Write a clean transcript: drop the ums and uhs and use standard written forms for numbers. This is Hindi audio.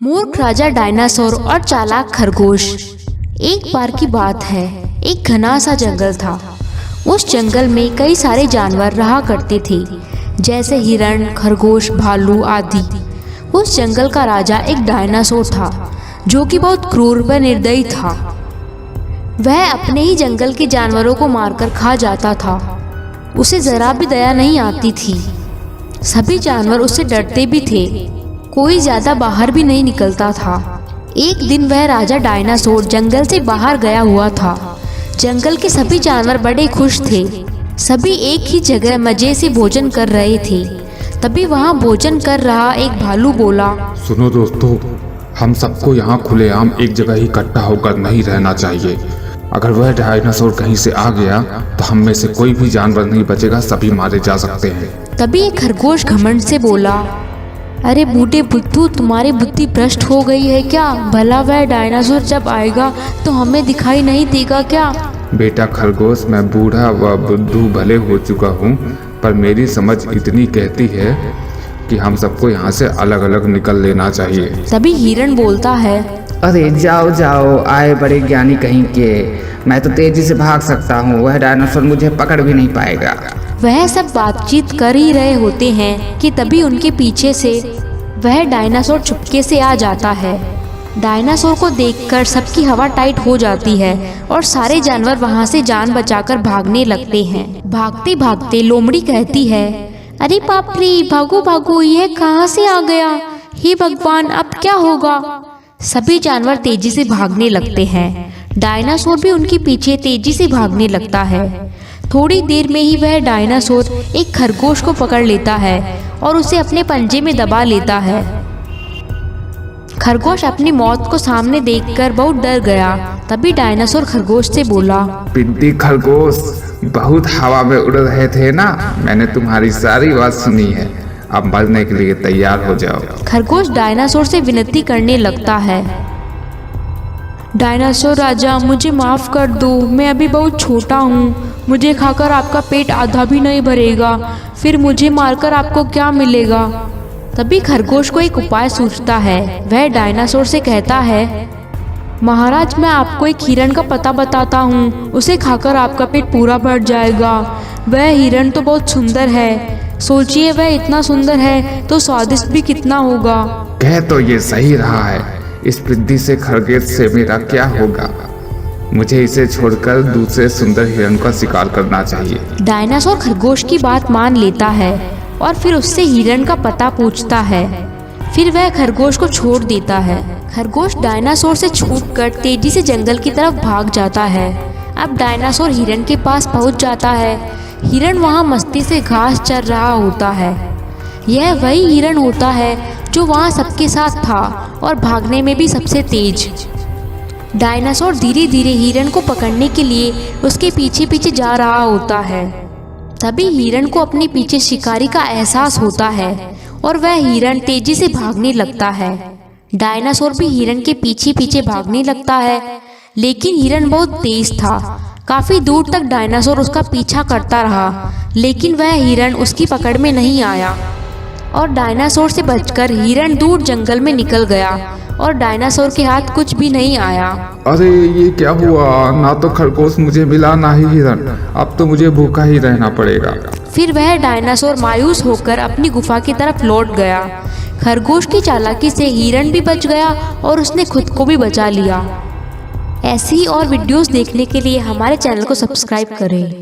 मूर्ख राजा डायनासोर और चालाक खरगोश। एक बार की बात है, एक घना सा जंगल था। उस जंगल में कई सारे जानवर रहा करते थे, जैसे हिरण, खरगोश, भालू आदि। उस जंगल का राजा एक डायनासोर था, जो कि बहुत क्रूर व निर्दयी था। वह अपने ही जंगल के जानवरों को मारकर खा जाता था। उसे जरा भी दया नहीं आती थी। सभी जानवर उससे डरते भी थे। कोई ज्यादा बाहर भी नहीं निकलता था। एक दिन वह राजा डायनासोर जंगल से बाहर गया हुआ था। जंगल के सभी जानवर बड़े खुश थे। सभी एक ही जगह मजे से भोजन कर रहे थे। तभी वहाँ भोजन कर रहा एक भालू बोला, सुनो दोस्तों, हम सबको यहाँ खुलेआम एक जगह ही इकट्ठा होकर नहीं रहना चाहिए। अगर वह डायनासोर कहीं से आ गया तो हम में से कोई भी जानवर नहीं बचेगा, सभी मारे जा सकते हैं। तभी एक खरगोश घमंड से बोला, अरे बूढ़े बुद्धू, तुम्हारी बुद्धि भ्रष्ट हो गई है क्या? भला वह डायनासोर जब आएगा तो हमें दिखाई नहीं देगा क्या? बेटा खरगोश, मैं बूढ़ा व बुद्धू भले हो चुका हूँ, पर मेरी समझ इतनी कहती है कि हम सबको यहाँ से अलग अलग निकल लेना चाहिए। तभी हिरण बोलता है, अरे जाओ जाओ, आए बड़े ज्ञानी कहीं के। मैं तो तेजी से भाग सकता हूँ, वह डायनासोर मुझे पकड़ भी नहीं पाएगा। वह सब बातचीत कर ही रहे होते हैं कि तभी उनके पीछे से वह डायनासोर चुपके से आ जाता है। डायनासोर को देखकर सबकी हवा टाइट हो जाती है और सारे जानवर वहां से जान बचाकर भागने लगते हैं। भागते भागते लोमड़ी कहती है, अरे बाप रे, भागो भागो, यह कहाँ से आ गया? हे भगवान, अब क्या होगा? सभी जानवर तेजी से भागने लगते हैं। डायनासोर भी उनके पीछे तेजी से भागने लगता है। थोड़ी देर में ही वह डायनासोर एक खरगोश को पकड़ लेता है और उसे अपने पंजे में दबा लेता है। खरगोश अपनी मौत को सामने देखकर बहुत डर गया। तभी डायनासोर खरगोश से बोला, पिद्दी खरगोश, बहुत हवा में उड़ रहे थे ना, मैंने तुम्हारी सारी बात सुनी है। अब मरने के लिए तैयार हो जाओ। खरगोश डायनासोर से विनती करने लगता है, डायनासोर राजा, मुझे माफ कर दो, मैं अभी बहुत छोटा हूँ। मुझे खाकर आपका पेट आधा भी नहीं भरेगा, फिर मुझे मारकर आपको क्या मिलेगा? तभी खरगोश को एक उपाय सूझता है। वह डायनासोर से कहता है, महाराज, मैं आपको एक हिरण का पता बताता हूँ, उसे खाकर आपका पेट पूरा भर जाएगा। वह हिरण तो बहुत सुंदर है। सोचिए, वह इतना सुंदर है तो स्वादिष्ट भी कितना होगा। कह तो ये सही रहा है, इस पिद्दी से खरगोश से मेरा क्या होगा? मुझे इसे छोड़कर दूसरे सुंदर हिरण का शिकार करना चाहिए। डायनासोर खरगोश की बात मान लेता है और फिर उससे हिरण का पता पूछता है। फिर वह खरगोश को छोड़ देता है। खरगोश डायनासोर से छूटकर तेजी से जंगल की तरफ भाग जाता है। अब डायनासोर हिरण के पास पहुंच जाता है। हिरण वहां मस्ती से घास चर रहा होता है। यह वही हिरण होता है जो वहां सबके साथ था और भागने में भी सबसे तेज। डायनासोर धीरे धीरे हिरण को पकड़ने के लिए उसके पीछे पीछे जा रहा होता है। तभी हिरण को अपने पीछे शिकारी का एहसास होता है और वह हिरण तेजी से भागने लगता है। डायनासोर भी हिरण के पीछे पीछे भागने लगता है, लेकिन हिरण बहुत तेज था। काफी दूर तक डायनासोर उसका पीछा करता रहा, लेकिन वह हिरण उसकी पकड़ में नहीं आया और डायनासोर से बचकर हिरण दूर जंगल में निकल गया और डायनासोर के हाथ कुछ भी नहीं आया। अरे ये क्या हुआ? ना तो खरगोश मुझे मिला, ना ही हिरण। अब तो मुझे भूखा ही रहना पड़ेगा। फिर वह डायनासोर मायूस होकर अपनी गुफा की तरफ लौट गया। खरगोश की चालाकी से हिरण भी बच गया और उसने खुद को भी बचा लिया। ऐसी और वीडियोस देखने के लिए हमारे चैनल को सब्सक्राइब करें।